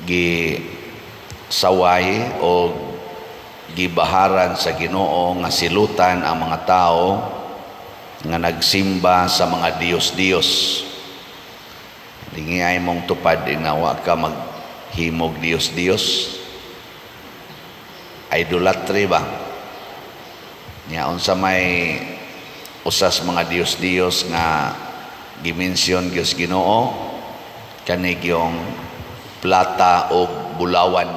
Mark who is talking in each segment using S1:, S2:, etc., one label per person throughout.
S1: gisaway o gibaharan sa Ginoo nga silutan ang mga tao nga nagsimba sa mga Diyos-Diyos. Lingiyay mong tupad na wa ka maghimog Diyos-Diyos. Idolatry ba? Nya unsa may usas mga Diyos-Diyos nga gimensyon Diyos Ginoo, kanig yung plata o bulawan,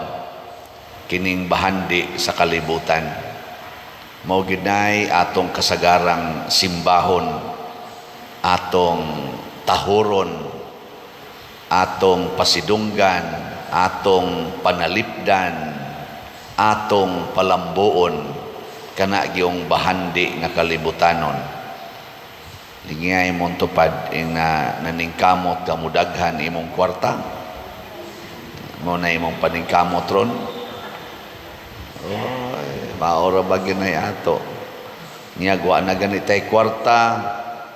S1: kining bahandi sa kalibutan. Mao ginay atong kasagarang simbahon, atong tahuron, atong pasidunggan, atong panalipdan, atong palambuon kana gyung bahandi nga kalibutanon. Lingiyay mong tupad na naningkamot ka mudaghan imong kwarta, mo na imong paningkamot ron. Maora ba ginay ato niyagwa na ganitay kwarta,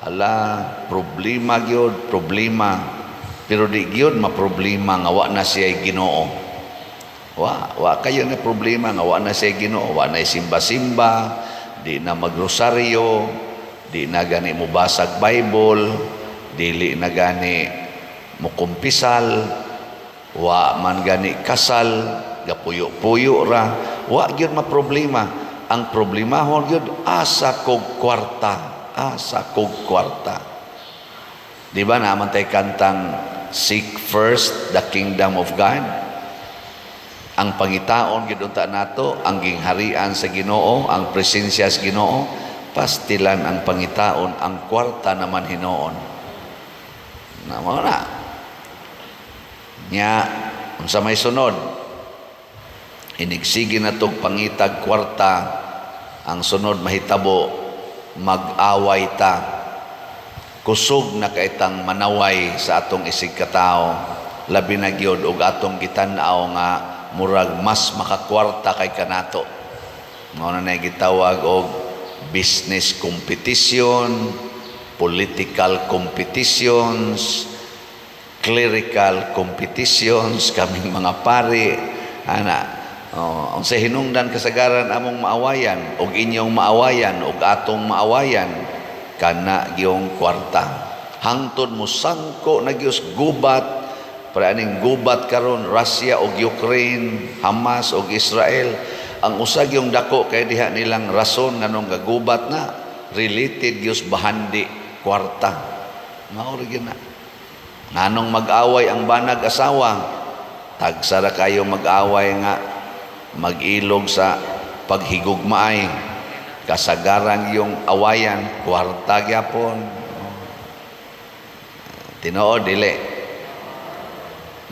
S1: ala problema gyud, problema, pero di gyud maproblema nga wa na siya Ginoo. Wa kayo na problema nga wa na siya Ginoo, wa na simba-simba, di na magrosaryo, di na gani mo basag Bible, dili na gani mo kumpisal, wa man gani kasal, gapuyo-puyo ra, wa gyud maproblema. Ang problemahon gyud asa kog kwarta, asa kog kwarta. Di ba naman tay kantang seek first the kingdom of God? Ang pangitaon gyud unta nato ang gingharian sa Ginoo, ang presensya sa Ginoo, pastilan ang pangitaon, ang kwarta naman hinoon. Namo na. Nya unsa may sunod? Inigsigi na tog pangitag kwarta, ang sunod mahitabo mag-away ta. Kusog na kaitang manaway sa atong isig katao, labi na gyud og atong gitan-aw nga murag mas makakwarta kay kanato. Mao na gitawag og business competition, political competitions, clerical competitions, kaming mga pari ana. Ang sa hinungdan kasagaran among maawayan og inyong maawayan og atong maawayan kana gyung kwarta. Hangtod mo sangko na gyus gubat, para aning gubat karon Russia og Ukraine, Hamas og Israel. Ang usag yung dako kay diha nilang rason nganong gagubat na related gyus bahandi kwarta. Mao gyud na. Nganong mag-away ang banag asawa, tagsara kayo mag-away nga mag-ilog sa paghigugmaay, kasagaran yung awayan, kwarta gyapon. Tinuod dili.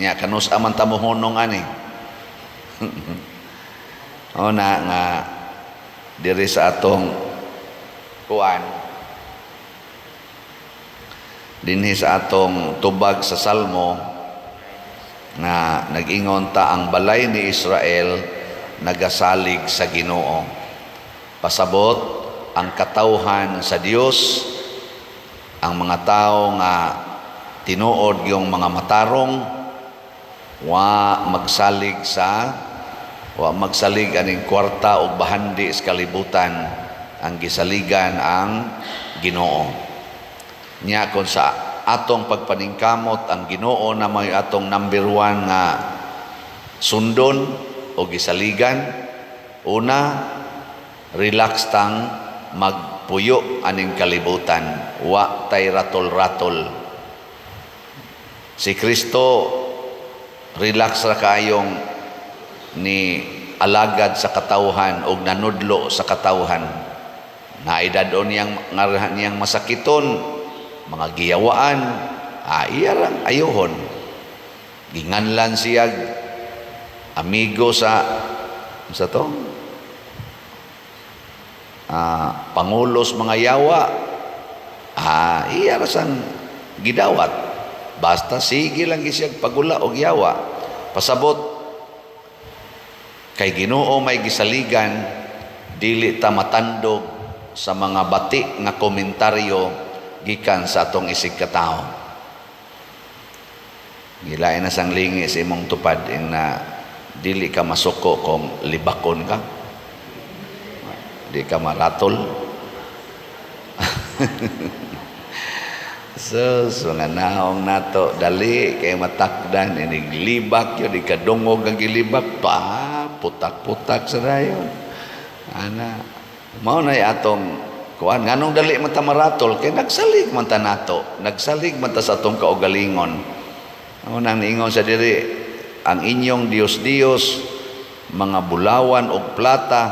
S1: Nya kanus aman tamuhunong ani. O na nga diri sa atong kuan, dinhi sa atong tubag sa Salmo na nag-ingon ta ang balay ni Israel nagasalig sa Ginoo. Pasabot ang katawhan sa Dios, ang mga tao nga tinuod yung mga matarong wa magsalig aning kwarta o bahandi sa kalibutan, ang gisaligan ang Ginoo. Nya kon sa atong pagpaningkamot ang Ginoo na may atong number 1 nga sundon o gisaligan, una, relax tang magpuyo aning kalibutan, wa tay ratol-ratol. Si Kristo relax ra kayong ni alagad sa katawhan o nanudlo sa katawhan. Naidadon niyang masakiton, mga giyawaan, iyarang ayohon. Ginganlan siyag amigo sa to pangulos mga yawa, iyarasan gidawat, basta sige lang gisiyag pagula og yawa. Pasabot kay Ginoo may gisaligan, dili ta matandog sa mga bati nga komentaryo gikan sa atong isig katao. Gilain na sang lingi sa imong tupad ing na dili ka masuko kung libakon ka. Di ka maratol. So, mga naong nato, dali kay matakdan, iniglibak yun, ikadungog ang gilibak, putak-putak sa dayon. Ana, mao na atong kuan, nganong dali man ta maratol, kay nagsalig man ta nato, nagsalig man ta sa atong kaugalingon. Ano nang niingon sa diri, ang inyong Dios-Dios, mga bulawan o plata,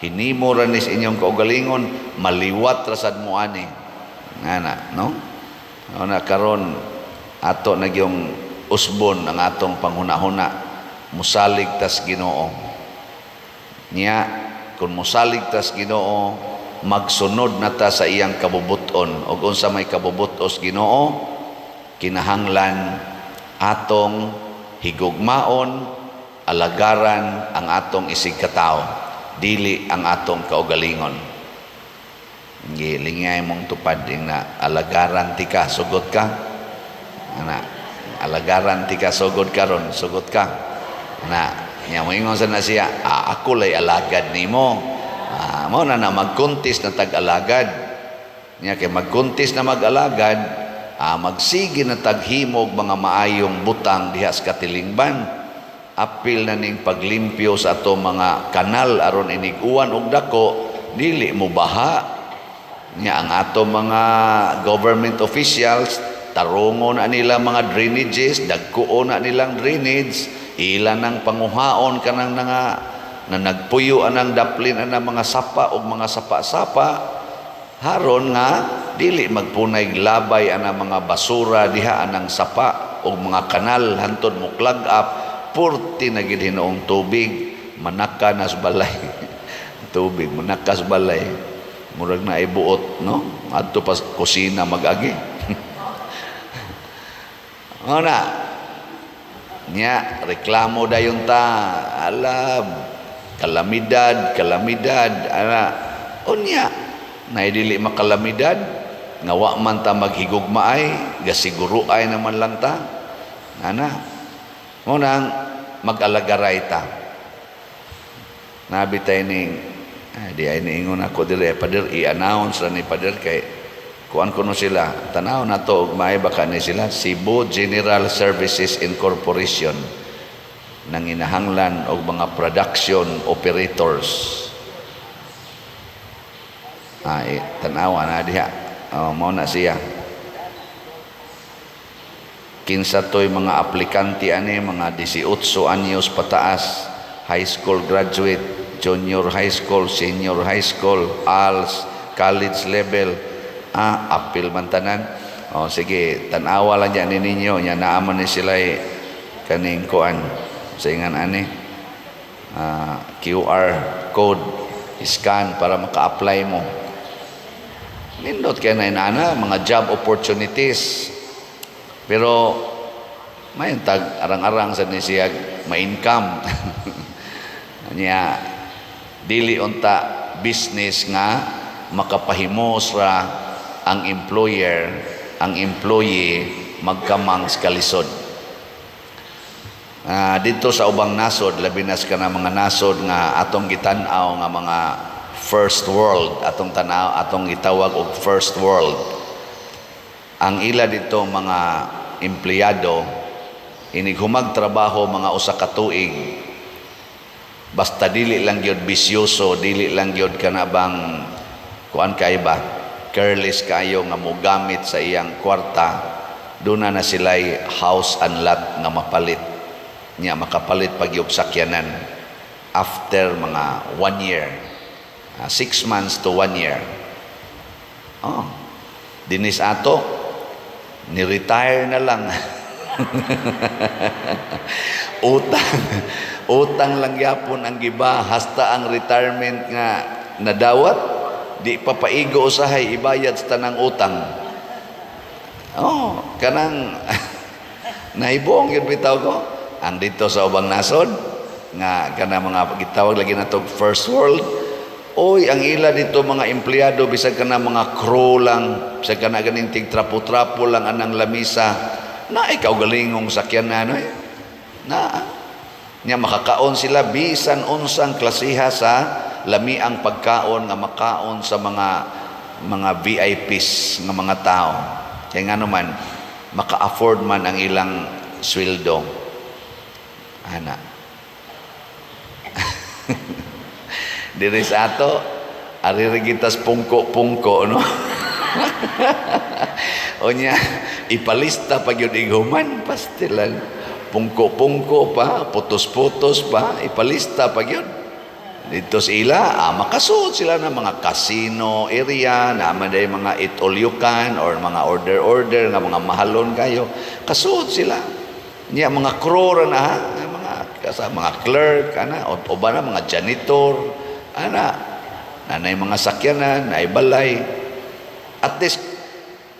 S1: hinimo ra ni sa inyong kaugalingon, maliwat ra sad mo ani. Ngana, no? Ana karon ato nagyong usbon ang atong panghuna-huna, musalig tas Ginoo. Niya kung musalig tas Ginoo, magsunod na ta sa iyang kabubuton. Og unsa may kabubutos Ginoo, kinahanglan atong higugmaon, alagaran ang atong isig katao, dili ang atong kaugalingon. Gilingay mong tupad ding na alagaran ti ka, sugot ka. Ana, alagaran ti ka, sugod ka ron, sugot ka. Na, niya mo ingon sa na siya, ako lay alagad nimo. Mo na magkuntis na tag-alagad. Niya kay magkuntis na mag-alagad, magsige na taghimog mga maayong butang diha sa katilingban. Apil na ning paglimpyo sa ato mga kanal aron iniguan og dako, dili mo baha. Nga ang ato mga government officials, tarungon na nila mga drainages, dagkuon na nilang drainage, ilan ng panguhaon ka ng nga na nagpuyo anang daplin anang mga sapa o mga sapa-sapa, haron nga dili magpunay labay anang mga basura diha anang sapa o mga kanal hantod mo clog up, purti na gid hinoong tubig, manaka na sa balay. Tubig, manaka sa balay. Murag na ibuot, no? Adto pa kusina mag-agi. O na, niya, reklamo dayon ta, alam, kalamidad, ana, o niya, naidili makalamidad, nga wa man ta maghigugmaay, gasiguro ay naman lang ta, ana, mo nang mag-alagaray ta. Nabitay ning, di ay niingon ako dire pader i-announce ra ni pader kay kuan kuno sila tanaw na to ug may baka ni sila Cebu General Services Incorporation nang inahanglan og mga production operators. Tanawa na diha. Mao na siya. Kinsa toy mga aplikante ani mga 18 anyos pataas, high school graduate, junior high school, senior high school, ALS, college level, apil man tanan. Sige, tanawa lang yan ninyo, yan naaman ni sila kaning kuan, sa ingan ani, QR code, scan para maka-apply mo. Nindot kaya na inana, mga job opportunities. Pero, may tag arang-arang sa nisiyag, ma-income. Niya, dili unta business nga makapahimos ra ang employer, ang employee magkamang sa kalisod. Dito sa ubang nasod, labinas ka na mga nasod nga atong gitan-aw nga mga first world, atong tanaw, atong gitawag og first world. Ang ila dito mga empleyado inigumag trabaho mga usa ka tuig. Basta dili lang gyud bisyoso, dili lang gyud kanabang kuan kay ba careless kayo nga mogamit sa iyang kwarta, doon na sila'y house and lot nga mapalit niya, makapalit pag yung sakyanan after mga 1 year, 6 months to 1 year. Dinis ato ni-retire na lang. Utang lang yapon ang giba, hasta ang retirement nga nadawat, di papaigo usahay ibayad sa tanang utang. Kanang naibong yun bitaw ko. Ang dito sa ubang nasod nga kanang mga gitawag lagi na to first world. Oy, ang ila dito mga empleyado bisag kana mga crew lang, bisag kana ganing tig trapo-trapo lang anang lamisa. Na ikaw galingong sakyan na ano eh. Na nya makakaon sila bisan unsang klasiha sa lamiang pagkaon nga makaon sa mga VIPs nga mga tao. Kaya nga naman, maka-afford man ang ilang sweldo. Ana. Diri sa ato, aririgitas pungko-pungko, no? O niya, ipalista pag yun iguman, pastilan. Pungko-pungko pa, putos-putos pa, ipalista pag yun. Dito sila, makasuot sila ng mga casino area, naman day mga eat all you can, or mga order-order, nga mga mahalon kayo. Kasuot sila. Niya, mga crew na, mga clerk, o ba na, mga janitor, nanay mga sakyanan, nanay balay. At least,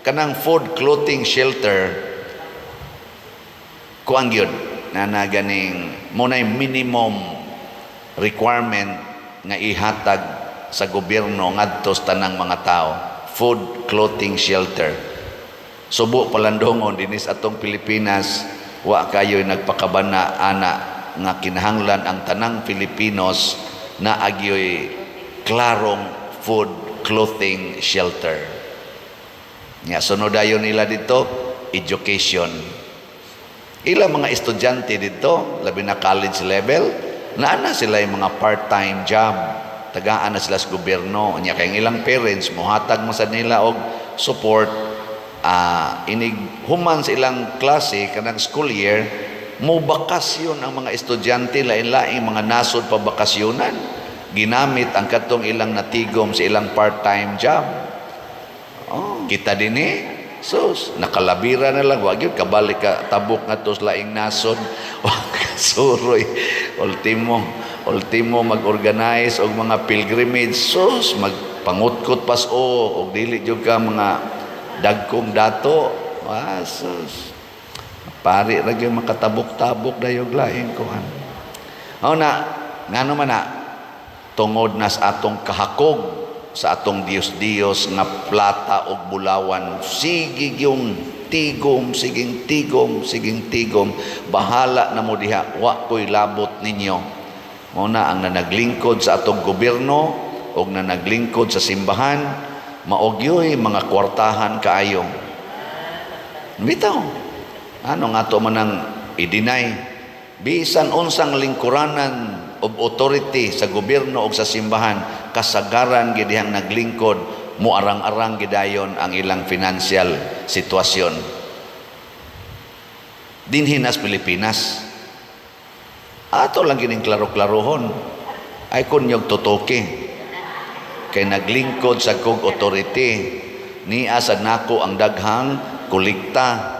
S1: kanang food, clothing, shelter, kuang yun, na ganing, muna'y minimum requirement nga ihatag sa gobyerno ngadto sa tanang mga tao. Food, clothing, shelter. Subo palandongon dinis atong Pilipinas, wa kayo'y nagpakabana ana nga kinahanglan ang tanang Filipinos na agyo'y klarong food, clothing, shelter. Nga sunodayon nila dito, education. Ilang mga estudyante dito, labi na college level, naana sila yung mga part-time job, tagaan na sila sa gobyerno. Nya kay ilang parents mohatag mo sa nila og support, inig human sa ilang klase kanang school year, mo bakasyon ang mga estudyante, lain-laing mga nasod pa bakasyonan, ginamit ang katong ilang natigom sa ilang part-time job. Kita din sus, nakalabira na lang, wag yun, kabalik ka, tabok nga tos laing nasod, wag kasuroy, ultimo mag-organize og mga pilgrimage, sus, magpangutkot pas o dili jud ka mga dagkong dato, sus, pari ra gyud makatabok-tabok dayog laing kuhan. Ngano man na, tungod nas atong kahakog, sa atong Dios-Dios nga plata o bulawan, sige yung tigom, siging tigom, bahala na mo diha, wa ko'y labot ninyo. Muna ang nanaglingkod sa atong gobyerno o nanaglingkod sa simbahan, maogyoy mga kwartahan kaayo. Bitaw, ano nga to manang i-deny, bisan unsang lingkuranan of authority sa gobyerno o sa simbahan, kasagaran gidihang naglingkod, muarang-arang gidayon ang ilang financial sitwasyon. Dinhi nas Pilipinas, ato lang gining klaro-klarohon, ay kunyog totoke, kay naglingkod sa kog authority, niya sa nako ang daghang kulikta.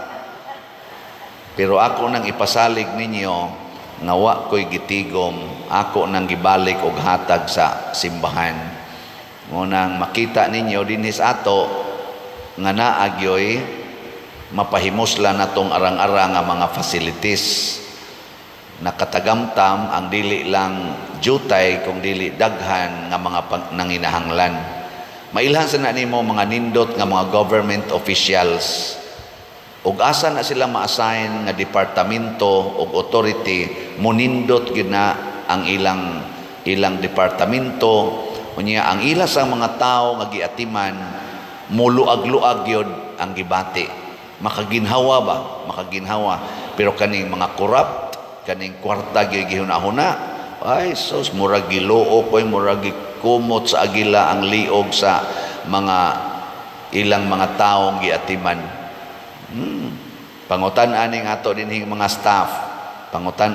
S1: Pero ako nang ipasalig ninyo, nga wa ko'y gitigom, ako nang gibalik og hatag sa simbahan. Ngunang makita ninyo dinhis ato nga naagyoy mapahimuslan natong arang-arang nga mga facilities. Nakatagamtam ang dili lang jutay kung dili daghan nga mga nanginahanglan. Mailhan sa na nimo mga nindot nga mga government officials, ug asa na sila ma-assign nga departamento ug authority, munindot gid na ang ilang departamento. Unya ang ila sa mga tao nga giatiman, muluag-luag yun ang gibati. Makaginhawa. Pero kaning mga corrupt, kaning kwarta gihunahuna, ay sus, murag giloo ko'y murag kumot sa agila ang liog sa mga ilang mga taong giatiman. Pangutan aning ato dinhing mga staff, pangutan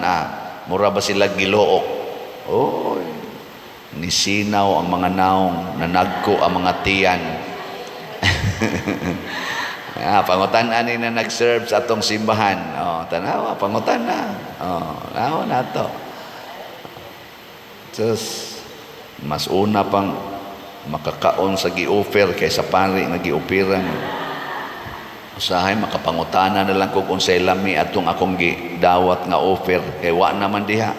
S1: mura ba sila gilook? Oy, nisinaw ang mga naong, nanagko ang mga tiyan. Pangutan ani na nag-serve sa atong simbahan. Tanawa, pangutan na. Nawa na to. Just, mas una pang makakaon sa gi-offer kaysa pari nga gi-operan. Usahay makapangutana na lang kung unsay lami atong akong gidawat nga offer, kay wa naman diha,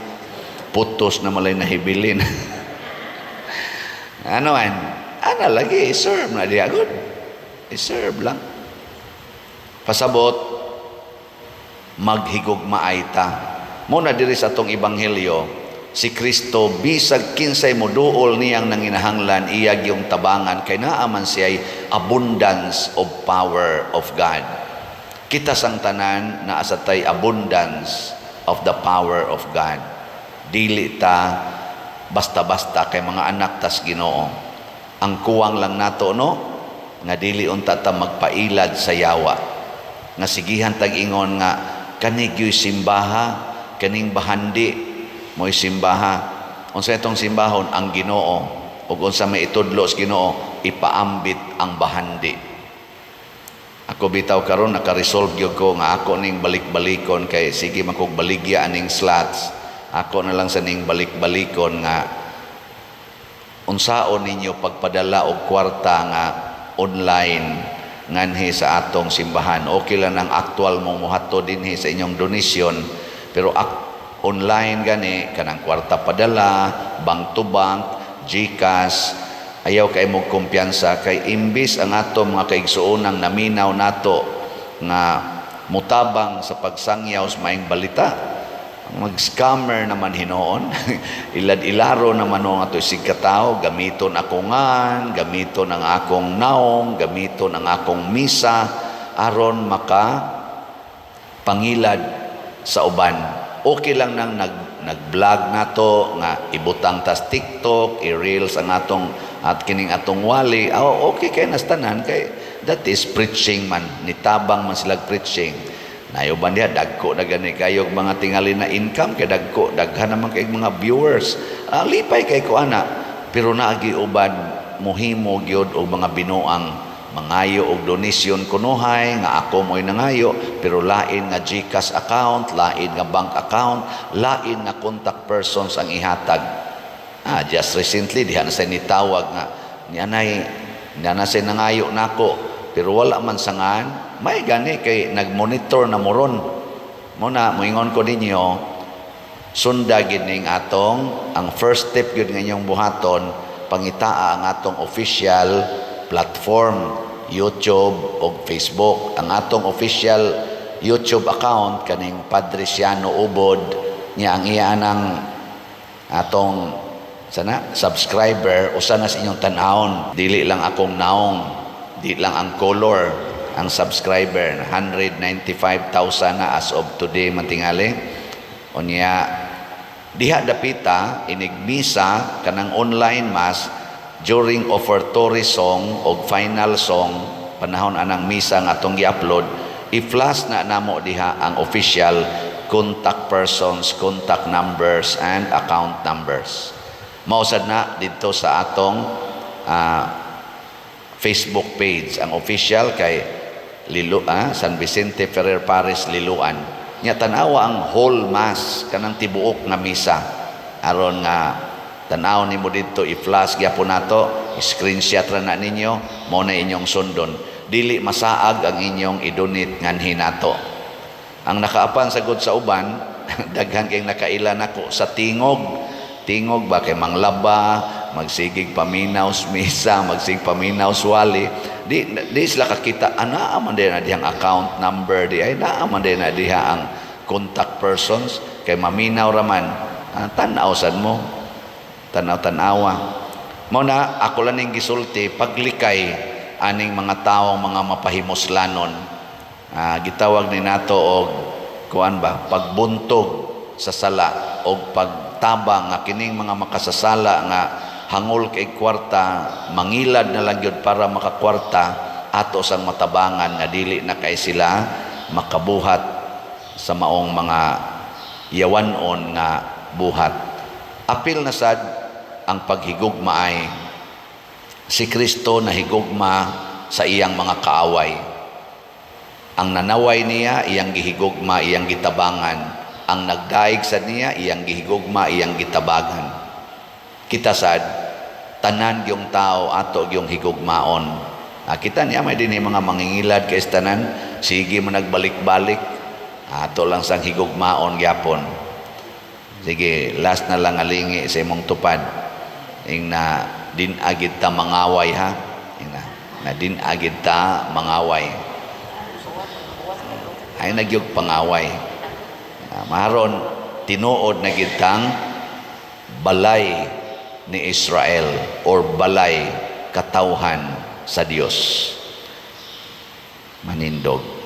S1: putos na malay nahibilin. Ana lagi i-serve na diha, good, i-serve lang. Pasabot maghigugmaay ta. Muna diri sa atong ebanghelyo, si Kristo bisag kinsay moduol niyang nanginahanglan iyag yung tabangan kay naaman siya'y abundance of power of God. Kita sang tanan na asatay abundance of the power of God. Dili ta basta-basta kay mga anak tas Ginoo. Ang kuwang lang nato no nga dili unta ta magpailad sa yawa. Nga sigihan tag ingon nga kanig yo'y simbaha, kaning bahandi mo'y simbaha. Unsa itong simbahon? Ang Ginoo. Ug unsa may itudlo sa Ginoo, ipaambit ang bahandi. Ako bitaw karon naka-resolve gyud ko nga ako ning balik-balikon kay sige man kog baligya aning slots. Ako na lang sa ning balik-balikon nga unsaon ninyo pagpadala og kwarta nga online nganhi sa atong simbahan. Okay lang ang actual mong muhato dinhi sa inyong donation, pero online gani kanang kwarta padala, bank to bank, GCash, ayaw kay mo kumpiyansa kay imbis ang ato mga kaigsuonang naminaw nato nga mutabang sa pagsangyaw sa maayong balita, mag-scammer naman hinoon. Ilad-ilaro naman ang ato isig katao, gamiton akongan, gamiton ang akong naong, gamiton ang akong misa aron maka pangilad sa uban. Okay lang nang nag-vlog nato nga ibutang tas TikTok, i-reels ang atong at kining atong wali. Okay kay nastanan kay that is preaching man, nitabang man sila preaching. Nayuban diha dagko na gani kayo mga tingali na income kay dagko daghan naman kay mga viewers. Lipay kay ko ana, pero naagi ubad mohimo gyud og mga binuang mangayo og donation kunuhay nga ako mo'y nangayo, pero lain nga GCash account, lain nga bank account, lain nga contact persons ang ihatag. Just recently diha na say nitawag nga nianay na say nangayo nako, pero wala man sangan. May gani kay nagmonitor na moron. Muna moingon ko ninyo, sunda gid ning atong ang first step gyud nga inyong buhaton, pangitaa ang atong official platform, YouTube o Facebook. Ang atong official YouTube account kaning Padre Siano Ubod niya ang iya ng atong subscriber usa na sa inyong tan-awon. Dili lang akong naong, dili lang ang color ang subscriber, 195,000 na as of today mantingali. Unya diha dapita inigmisa kanang online mass during offertory song o final song, panahon anang misa nga atong gi-upload, i-flash na namo diha ang official contact persons, contact numbers and account numbers. Mausad na dito sa atong Facebook page ang official kay San Vicente Ferrer Paris Liloan. Nya tanawa ang whole mass kanang tibuok nga misa aron nga tanaw nimo dito, i-flash gyapon nato, screenshot ra na ninyo, mo na inyong sundon. Dili masaag ang inyong idonate nganhi nato. Ang nakaapan sagod sa uban daghan kay nakaila nako sa tingog ba kay manglaba, magsigig paminaw sa misa, magsigig paminaw sa wali. Di sila kakita, naaman din na dihang account number, di ay naaman din na diha ang contact persons, kay maminaw raman, tanaw-sad mo, tanaw-tanawa. Muna, ako lang yung gisulti, paglikay, aning mga taong mga mapahimuslanon, gitawag ni nato og kuan ba, pagbuntog sa sala, o pagtabang, nga kining mga makasasala, nga hangol kay kwarta, mangilad na lang yun para makakwarta, ato sang matabangan nga dili na kay sila makabuhat sa maong mga yawanon nga buhat. Apil na sad ang paghigugma ay si Kristo na higugma sa iyang mga kaaway. Ang nanaway niya, iyang gihigugma, iyang gitabangan. Ang nagdaig sa niya, iyang gihigugma, iyang gitabagan. Kita sad, tanan yung tao ato yung higugmaon. Kita niya may din mga mangingilad kay tanan, sige mo nagbalik-balik, ato lang sang higugmaon gyapon. Sige, last na lang alingi sa imong tupad. Ing na dinagid ta mangaway ha. Ing na dinagid ta mangaway. Ay nagyog pangaway. Maron tinuod na gitang balay ni Israel or balay katawhan sa Dios. Manindog.